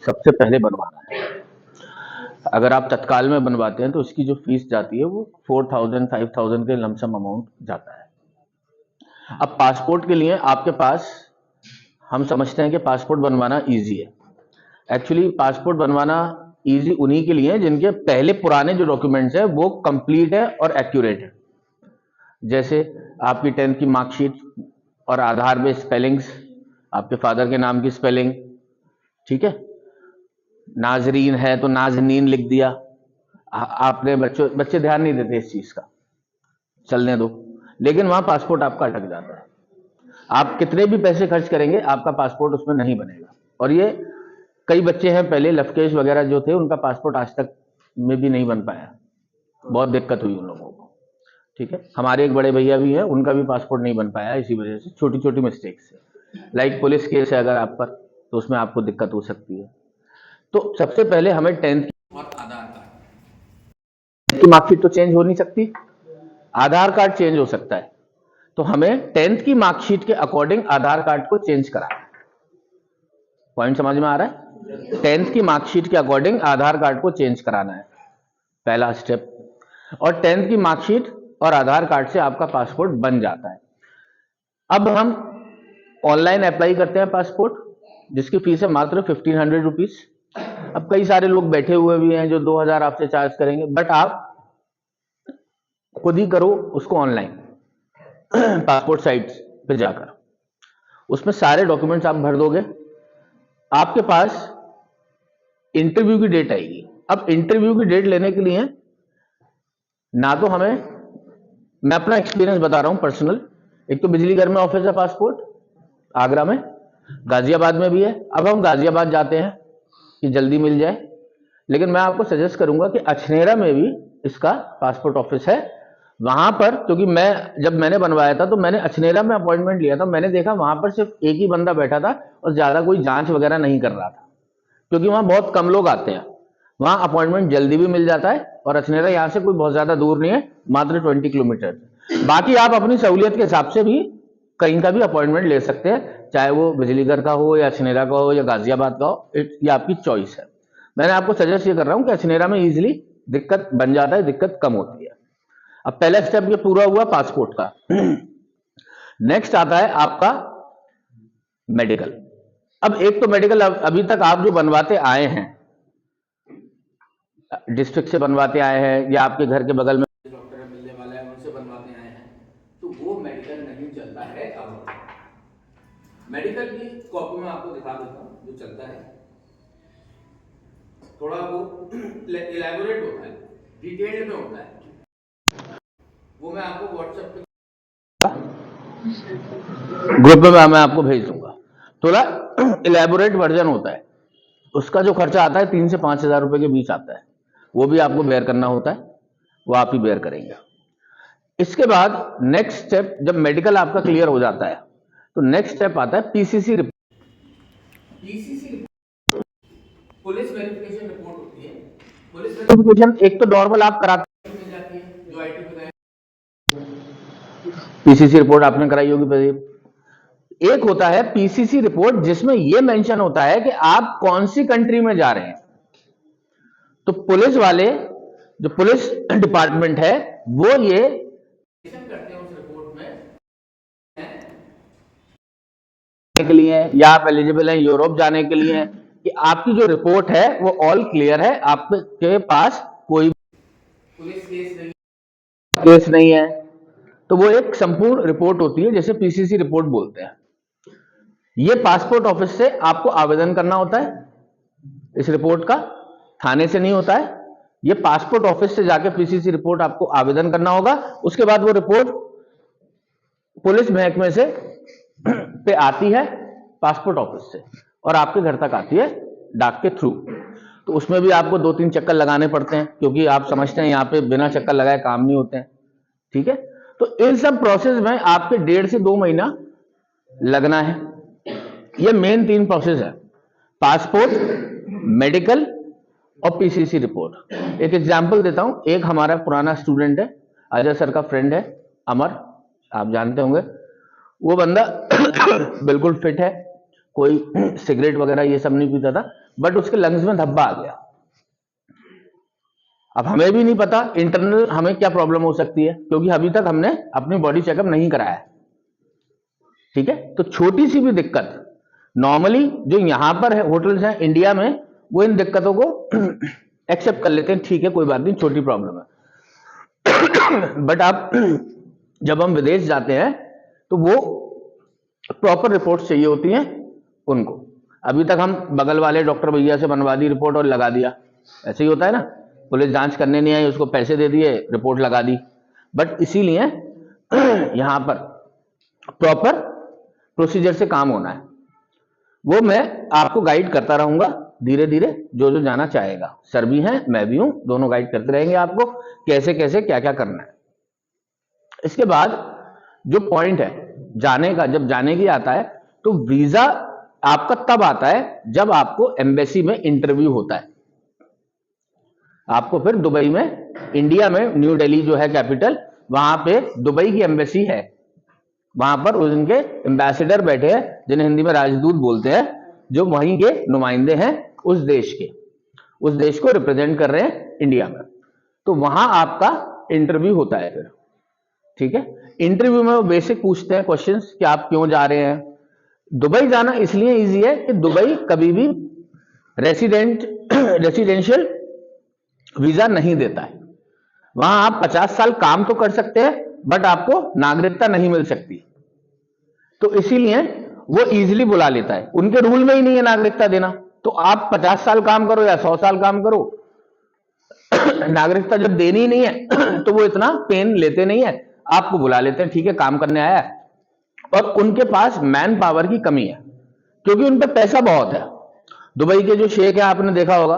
सबसे पहले बनवाना है। अगर आप तत्काल में बनवाते हैं तो उसकी जो फीस जाती है वो 4000 5000 के लमसम अमाउंट जाता है। अब पासपोर्ट के लिए आपके पास, हम समझते हैं कि पासपोर्ट बनवाना इजी है। एक्चुअली पासपोर्ट बनवाना इजी उन्हीं के लिए है जिनके पहले पुराने जो डॉक्यूमेंट्स है वो कंप्लीट है और एक्यूरेट है। जैसे आपकी 10th की मार्कशीट और आधार में स्पेलिंग्स, आपके फादर के नाम की स्पेलिंग, ठीक है। नाजरीन है तो नाजनीन लिख दिया। आपने बच्चे ध्यान नहीं देते इस चीज का, चलने दो, लेकिन वहां पासपोर्ट आपका अटक जाता है। आप कितने भी पैसे खर्च करेंगे आपका पासपोर्ट उसमें नहीं बनेगा। और ये कई बच्चे हैं पहले लवकेश वगैरह जो थे उनका पासपोर्ट आज तक में भी नहीं बन पाया, बहुत दिक्कत हुई उन लोगों को, ठीक है। हमारे एक बड़े भैया भी हैं, उनका भी पासपोर्ट नहीं बन पाया इसी वजह से, छोटी छोटी मिस्टेक से। लाइक पुलिस केस है अगर आप पर, तो उसमें आपको दिक्कत हो सकती है। तो सबसे पहले हमें 10th और आधार कार्ड की मार्कशीट तो चेंज हो नहीं सकती, आधार कार्ड चेंज हो सकता है। तो हमें 10th की मार्कशीट के अकॉर्डिंग आधार कार्ड को चेंज कराना है। पॉइंट समझ में आ रहा है? 10th की मार्कशीट के अकॉर्डिंग आधार कार्ड को चेंज कराना है, पहला स्टेप। और 10th की मार्कशीट और आधार कार्ड से आपका पासपोर्ट बन जाता है। अब हम ऑनलाइन अप्लाई करते हैं पासपोर्ट, जिसकी फीस है मात्र 1500 रुपीज। अब कई सारे लोग बैठे हुए भी हैं जो 2000 आपसे चार्ज करेंगे, बट आप खुद ही करो उसको ऑनलाइन पासपोर्ट साइट पे जाकर, उसमें सारे डॉक्यूमेंट्स आप भर दोगे, आपके पास इंटरव्यू की डेट आएगी। अब इंटरव्यू की डेट लेने के लिए ना तो हमें, मैं अपना एक्सपीरियंस बता रहा हूं पर्सनल, एक तो बिजली घर में ऑफिस है पासपोर्ट आगरा में, गाजियाबाद में भी है। अब हम गाजियाबाद जाते हैं कि जल्दी मिल जाए, लेकिन मैं आपको सजेस्ट करूंगा कि अछनेरा में भी इसका पासपोर्ट ऑफिस है। वहां पर, क्योंकि जब मैंने बनवाया था तो मैंने अछनेरा में अपॉइंटमेंट लिया था, मैंने देखा वहां पर सिर्फ एक ही बंदा बैठा था और ज्यादा कोई जांच वगैरह नहीं कर रहा था, क्योंकि वहां बहुत कम लोग आते हैं। वहां अपॉइंटमेंट जल्दी भी मिल जाता है और अछनेरा यहां से कोई बहुत ज्यादा दूर नहीं है, मात्र 20 किलोमीटर। बाकी आप अपनी सहूलियत के हिसाब से भी कहीं का भी अपॉइंटमेंट ले सकते हैं, चाहे वो बिजलीगढ़ का हो या अछनेरा का हो या गाजियाबाद का हो, ये आपकी चॉइस है। मैंने आपको सजेस्ट ये कर रहा हूं कि अछनेरा में इजीली दिक्कत बन जाता है, दिक्कत कम होती है। अब पहला स्टेप ये पूरा हुआ पासपोर्ट का। नेक्स्ट आता है आपका मेडिकल। अब एक तो मेडिकल अभी तक आप जो बनवाते आए हैं, डिस्ट्रिक्ट से बनवाते आए हैं या आपके घर के बगल में डॉक्टर मिलने वाला है उनसे बनवाते आए हैं, तो वो मेडिकल नहीं चलता है। अब मेडिकल की कॉपी में आपको दिखा देता हूं जो चलता है, थोड़ा वो इलैबोरेट होता है, डिटेल्ड में होता है, वो मैं आपको व्हाट्सएप पे ग्रुप में मैं आपको भेज दूंगा। थोड़ा इलैबोरेट वर्जन होता है, उसका जो खर्चा आता है 3 से 5000 रुपए के बीच आता है, वो भी आपको बेयर करना होता है, वो आप ही बेयर करेंगे। इसके बाद नेक्स्ट स्टेप, जब मेडिकल आपका क्लियर हो जाता है तो नेक्स्ट स्टेप आता है PCC report. PCC police verification report होती है। पुलिस वेरिफिकेशन एक तो नॉर्मल आप कराते मिल जाती है, जो आईटी में पीसीसी रिपोर्ट आपने कराई होगी प्रदीप। एक होता है पीसीसी रिपोर्ट जिसमें यह मेंशन होता है कि आप कौन सी कंट्री में जा रहे हैं। तो पुलिस वाले, जो पुलिस डिपार्टमेंट है, वो ये करते हैं उस रिपोर्ट में के लिए, या आप एलिजिबल हैं यूरोप जाने के लिए, कि आपकी जो रिपोर्ट है वो ऑल क्लियर है, आपके पास कोई पुलिस केस नहीं है। तो वो एक संपूर्ण रिपोर्ट होती है, जैसे पीसीसी रिपोर्ट बोलते हैं। ये पासपोर्ट ऑफिस से आपको आवेदन करना होता है इस रिपोर्ट का, थाने से नहीं होता है। ये पासपोर्ट ऑफिस से जाके पीसीसी रिपोर्ट आपको आवेदन करना होगा। उसके बाद वो रिपोर्ट पुलिस महकमे से पे आती है पासपोर्ट ऑफिस से, और आपके घर तक आती है डाक के थ्रू। तो उसमें भी आपको 2-3 चक्कर लगाने पड़ते हैं, क्योंकि आप समझते हैं यहाँ पे बिना चक्कर लगाए काम नहीं होते हैं, ठीक है। तो इन सब प्रोसेस में आपके 1.5 से 2 महीना लगना है। ये मेन 3 प्रोसेस है, पासपोर्ट, मेडिकल और पीसीसी रिपोर्ट। एक एग्जांपल देता हूं, एक हमारा पुराना स्टूडेंट है, अजय सर का फ्रेंड है अमर, आप जानते होंगे। वो बंदा बिल्कुल फिट है, कोई सिगरेट वगैरह ये सब नहीं पीता था, बट उसके लंग्स में धब्बा आ गया। अब हमें भी नहीं पता इंटरनल हमें क्या प्रॉब्लम हो सकती है, क्योंकि अभी तक हमने अपनी बॉडी चेकअप नहीं कराया है। ठीक है, तो छोटी सी भी दिक्कत नॉर्मली जो यहां पर है होटल्स हैं इंडिया में, वो इन दिक्कतों को एक्सेप्ट कर लेते हैं, ठीक है कोई बात नहीं, छोटी प्रॉब्लम है। बट आप जब हम विदेश जाते हैं तो वो प्रॉपर रिपोर्ट्स चाहिए होती हैं उनको। अभी तक हम बगल वाले डॉक्टर भैया से बनवा दी रिपोर्ट और लगा दिया, ऐसे ही होता है ना, पुलिस जांच करने नहीं आई, उसको पैसे दे दिए, रिपोर्ट लगा दी। बट इसीलिए यहां पर प्रॉपर प्रोसीजर से काम होना है, वो मैं आपको गाइड करता रहूंगा धीरे धीरे, जो जो जाना चाहेगा। सर भी हैं, मैं भी हूं, दोनों गाइड करते रहेंगे आपको कैसे कैसे क्या क्या करना है। इसके बाद जो पॉइंट है जाने का, जब जाने की आता है तो वीजा आपका तब आता है जब आपको एम्बेसी में इंटरव्यू होता है। आपको फिर दुबई में, इंडिया में न्यू दिल्ली जो है कैपिटल, वहां पे दुबई की एम्बेसी है, वहां पर उनके एम्बेसडर बैठे हैं जिन्हें हिंदी में राजदूत बोलते हैं, जो वहीं के नुमाइंदे हैं उस देश के, उस देश को रिप्रेजेंट कर रहे हैं इंडिया में। तो वहां आपका इंटरव्यू होता है फिर। ठीक है, इंटरव्यू में वो बेसिक पूछते हैं क्वेश्चंस कि आप क्यों जा रहे हैं। दुबई जाना इसलिए इजी है कि दुबई कभी भी रेसिडेंशियल वीजा नहीं देता है। वहां आप 50 साल काम तो कर सकते हैं, बट आपको नागरिकता नहीं मिल सकती। तो इसीलिए वो इजीली बुला लेता है, उनके रूल में ही नहीं है नागरिकता देना। तो आप 50 साल काम करो या 100 साल काम करो, नागरिकता जब देनी ही नहीं है तो वो इतना पेन लेते नहीं है, आपको बुला लेते हैं, ठीक है काम करने आया है। और उनके पास मैन पावर की कमी है, क्योंकि उन पे पैसा बहुत है। दुबई के जो शेख है आपने देखा होगा,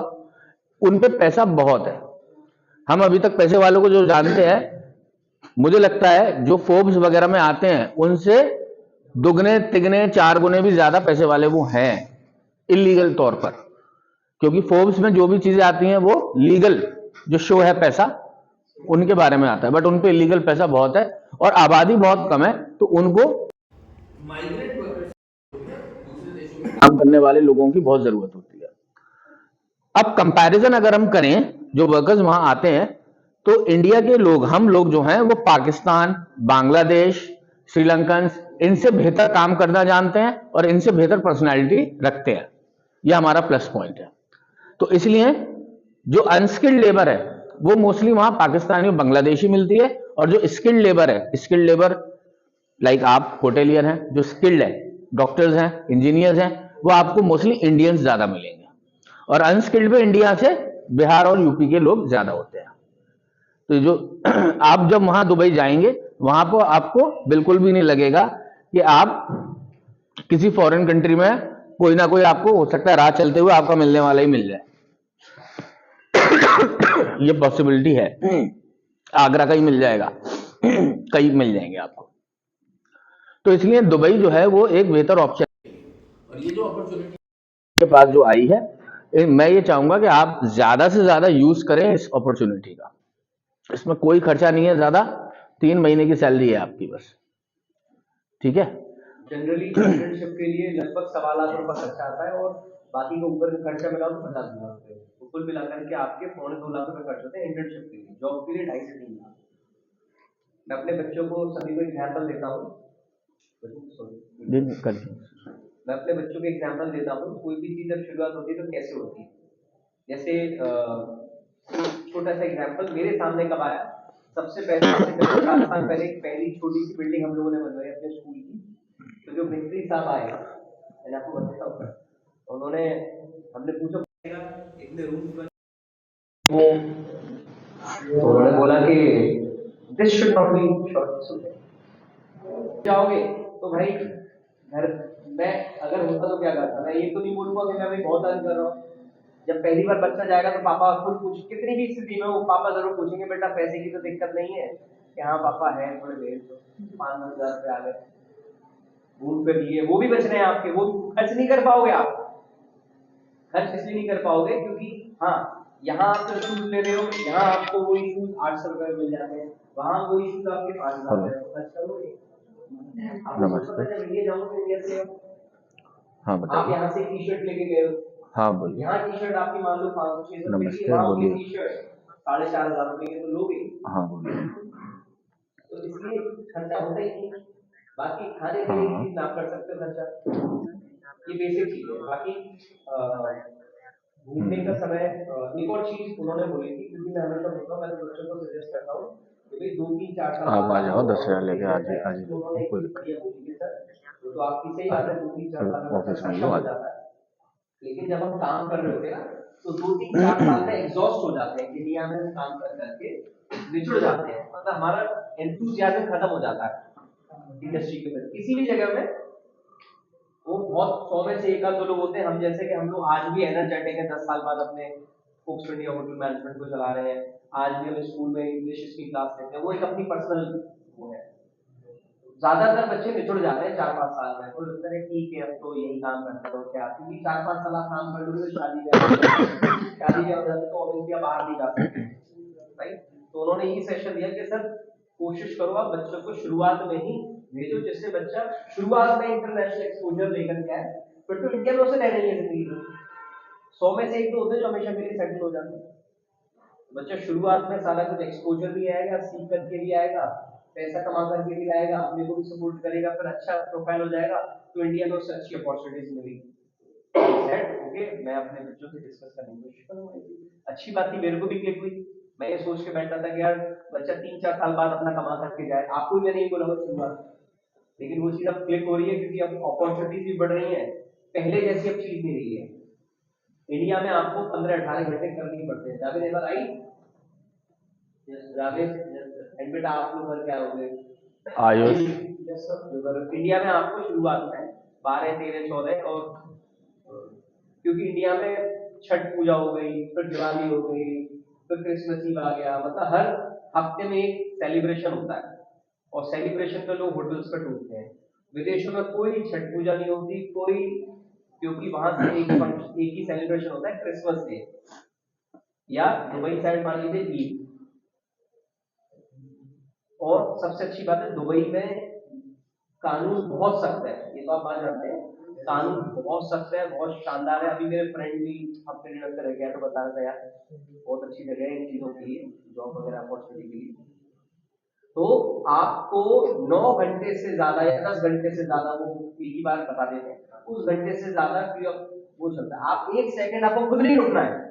उन पे पैसा बहुत है। हम अभी तक पैसे वालों को जो जानते हैं, मुझे लगता है जो फोर्ब्स वगैरह में आते हैं उनसे दुगने तिगने 4 गुने भी ज्यादा पैसे वाले वो हैं इलीगल तौर पर। क्योंकि फोर्ब्स में जो भी चीजें आती हैं वो लीगल जो शो है पैसा उनके बारे में आता है, बट उन पे इलीगल पैसा बहुत है और आबादी बहुत कम है, तो उनको माइग्रेंट वर्कर्स दूसरे देशों में काम करने वाले लोगों की बहुत जरूरत होती है। अब कंपैरिजन अगर हम करें, जो वर्कर्स वहां आते हैं, तो इंडिया के लोग, हम लोग जो हैं वो पाकिस्तान, बांग्लादेश, श्रीलंकन, इनसे बेहतर काम करना जानते हैं और इनसे बेहतर पर्सनालिटी रखते हैं। यह हमारा प्लस पॉइंट है। तो इसलिए जो अनस्किल्ड लेबर है वो मोस्टली वहां पाकिस्तानी और बांग्लादेशी मिलती है, और जो स्किल्ड लेबर है, स्किल्ड लेबर लाइक आप होटेलियर हैं, जो स्किल्ड है, डॉक्टर्स हैं, इंजीनियर्स हैं, वो आपको मोस्टली इंडियंस ज्यादा मिलेंगे। और अनस्किल्ड में इंडिया से बिहार और यूपी के लोग ज्यादा होते हैं। तो जो आप जब वहां दुबई जाएंगे, वहां पर आपको बिल्कुल भी नहीं लगेगा कि आप किसी फॉरेन कंट्री में, कोई ना कोई आपको हो सकता है राह चलते हुए आपका मिलने वाला ही मिल जाए। ये पॉसिबिलिटी है, आगरा का ही मिल जाएगा, कई मिल जाएंगे आपको। तो इसलिए दुबई जो है वो एक बेहतर ऑप्शन है। और ये जो अपॉर्चुनिटी के पास जो आई है, मैं ये चाहूंगा कि आप ज्यादा से ज्यादा यूज करें इस अपॉर्चुनिटी का। इसमें कोई खर्चा नहीं है ज्यादा, 3 महीने की सैलरी है आपकी बस। ठीक है, जनरली इंटर्नशिप के लिए लगभग 1.25 लाख रुपए खर्चा आता है और बाकी का ऊपर का खर्चा मिलाओ तो 50 लाख रुपए, तो कुल मिलाकर के आपके 2.25 लाख रुपए खर्च होते हैं इंटर्नशिप के लिए। जॉब के लिए 2.5 से 3 लाख। मैं अपने बच्चों को सभी को एग्जाम्पल देता हूँ, मैं अपने बच्चों को एग्जाम्पल देता हूँ, कोई भी चीज जब शुरुआत होती है तो कैसे होती है। जैसे छोटा सा एग्जाम्पल मेरे सामने कब आया, सबसे पहले 4 साल पहले एक पहली छोटी सी बिल्डिंग हम लोगों ने बनवाई अपने स्कूल की। तो जो मिस्त्री साहब आए, मैंने आपको बताता हूँ, उन्होंने, हमने पूछा इतने रूम्स बने, तो उन्होंने बोला कि this should not be short. जाओगे तो भाई घर, मैं अगर होता तो क्या करता, मैं ये तो नहीं बोलूंगा कि मैं भाई बहुत अर्न कर रहा हूँ। जब पहली बार बच्चा जाएगा तो पापा खुद पूछ, कितनी भी स्थिति में वो पापा जरूर पूछेंगे बेटा पैसे की तो दिक्कत नहीं है, कि हाँ पापा है थोड़े भेज दो, 5-10 रुपए आ गए रूम पे लिए, वो भी बच रहे हैं आपके, वो खर्च नहीं कर पाओगे आप। खर्च इसलिए नहीं कर पाओगे क्योंकि हाँ यहाँ आप जो शूज ले रहे हो, यहाँ आपको वही शूज 800 रुपए मिल जाते हैं, वहां वही शूज आपके 5000 रुपए खर्च करोगे। नमस्ते। हाँ आप बताइए। यहाँ से टी शर्ट लेके गए हो, हाँ बोलिए। यहाँ टी शर्ट आपकी मान लो 500-600 रुपए की, नमस्ते, वहाँ बोलिए। टी शर्ट 4,500 रुपए की, तो लोगे। हाँ बोलिए। तो इसलिए खर्चा होता ही नहीं। बाकी खाने हाँ पीने की हाँ। चीज आप कर सकते हो खर्चा, ये बेसिक चीज है। बाकी घूमने का समय एक और चीज उन्होंने बोली थी, क्योंकि मैं हमेशा बोलता हूँ, मैं तो बच्चों को सजेस्ट करता हूँ कि भाई 2-3-4 साल आप आ बाद जाओ, आपको 10,000 ऑफिस लेके मिल आज ही जाए, आज ही तो ले उन्होंने लो, एक कोई चीज दिक्कत बढ़िया बोली थी सर, वो तो आपकी सही नहीं। आ बात है, जाओ 2-3-4 साल में ऑफिस बच्चा में ही सक्षम हो, आ हो जाओ। जाता है। लेकिन जब हम काम कर रहे होते हैं ना, तो 2-3-4 साल में एग्जॉस्ट हो जाते हैं, इंडिया में काम कर करके निचुड़ जाते हैं, मतलब हमारा एंथुसियाज्म खत्म हो जाता है इंडस्ट्री के प्रति किसी भी जगह में। वो बहुत 100 में से एक आध दो लोग होते हैं, हम जैसे कि हम लोग आज भी एनर्जेटिक हैं, 10 साल बाद अपने फोक्स इंडिया होटल मैनेजमेंट को चला रहे हैं, आज भी हम स्कूल में इंग्लिश की क्लास लेते हैं, वो एक अपनी पर्सनल वो है। ज्यादातर बच्चे निचुड़ जा रहे हैं 4-5 साल में, तो लगता है ठीक है अब तो यही काम करते हो क्या, क्योंकि 4-5 साल आप काम कर लोगे तो शादी ब्याह हो जाता तो ऑब्वियसली बाहर नहीं जा सकते, राइट। तो उन्होंने ये सेशन दिया कि सर कोशिश करो आप बच्चों को शुरुआत में ही भेजो, जिससे बच्चा शुरुआत में इंटरनेशनल एक्सपोजर लेकर के आए, फिर तो इंडिया में उसे रहने नहीं जिंदगी में। 100 में से एक तो होते हैं जो हमेशा के लिए सेटल हो जाते हैं। बच्चा शुरुआत में सारा कुछ एक्सपोजर भी आएगा, सीख करके भी आएगा, पैसा कमा करके भी लाएगा, अपने को भी सपोर्ट करेगा, फिर अच्छा प्रोफाइल हो जाएगा, तो इंडिया में उससे अच्छी अपॉर्चुनिटीज मिलेगी। ओके, मैं अपने बच्चों से डिस्कस करने की कोशिश करूंगा। अच्छी बात थी, मेरे को भी क्लिक हुई। मैं ये सोच के बैठा था कि यार बच्चा 3-4 साल बाद अपना कमा करके जाए, आपको भी नहीं बोला शुरुआत, लेकिन वो चीज अब क्लिक हो रही है, क्योंकि अब अपॉर्चुनिटीज भी बढ़ रही है, पहले जैसी अब चीज नहीं रही है। इंडिया में आपको 15-18 घंटे करनी पड़ते हैं। जावेद एक बार आई, जावेद बेटा आप लोग घर क्या हो गए आयुष। इंडिया में आपको शुरुआत में 12-13-14 और क्योंकि इंडिया में छठ पूजा हो गई, फिर दिवाली हो गई, फिर क्रिसमस ईव आ गया, मतलब हर हफ्ते में एक सेलिब्रेशन होता है, और सेलिब्रेशन पे लोग होटल्स पे टूटते हैं। विदेशों में कोई छठ पूजा नहीं होती कोई, क्योंकि वहां से एक ही सेलिब्रेशन होता है, क्रिसमस डे, या दुबई साइड मान लीजिए ईद। और सबसे अच्छी बात है दुबई में कानून बहुत सख्त है, ये तो आप बात जानते हैं, कानून बहुत सख्त है, बहुत शानदार है। अभी मेरे फ्रेंड भी हफ्ते डेढ़ हफ्ते रह गया तो बता रहा था यार बहुत अच्छी जगह है इन चीजों के लिए, जॉब वगैरह अपॉर्चुनिटी के लिए। तो आपको 9 घंटे से ज्यादा या 10 घंटे से ज्यादा वो एक ही बार बता देते हैं, उस घंटे से ज्यादा वो चलता है। आप 1 सेकंड आपको खुद नहीं रुकना है,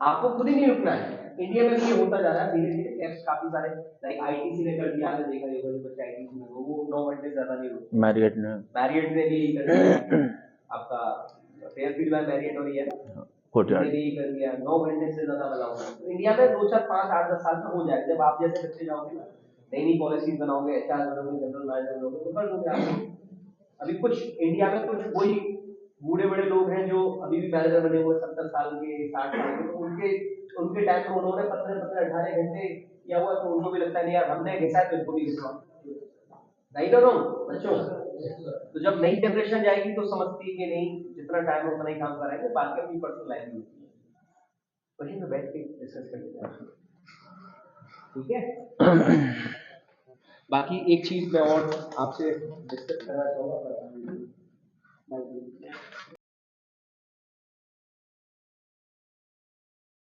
आपको खुद ही नहीं रुकना है। इंडिया में भी ये होता जा रहा है धीरे धीरे, एप्स काफी सारे लाइक आईटीसी ने कर दिया, आपने देखा होगा जो बच्चे आईटीसी में वो 9 घंटे से ज्यादा नहीं रुकते। मैरियट ने भी यही कर दिया, आपका फेयरफील्ड में मैरियट और ये है ना, कोर्टयार्ड यही कर दिया, 9 घंटे से ज्यादा वाला होगा। तो इंडिया में 2-4-5-8-10 साल में हो जाएगा, जब आप जैसे बच्चे जाओगे ना, नई नई पॉलिसीज बनाओगे, एचआर बनोगे, जनरल मैनेजर बनोगे, तो कर दोगे आप। अभी कुछ इंडिया में कुछ वही बूढ़े बड़े लोग हैं जो अभी भी मैनेजर बने हुए 70 साल के 60 साल के, तो उनके टाइम में उन्होंने 15-18 घंटे किया हुआ, तो उनको भी लगता है नहीं यार हमने घिसा है तो इनको भी घिसवा, नहीं करो बच्चों। तो जब नई जनरेशन जाएगी तो समझती है कि नहीं जितना टाइम है उतना ही काम कराएंगे, बाकी अपनी पर्सनल लाइफ में होती है, वही में बैठ के डिस्कस कर लेते हैं, ठीक है। बाकी एक चीज मैं और आपसे डिस्कस करना चाहूंगा,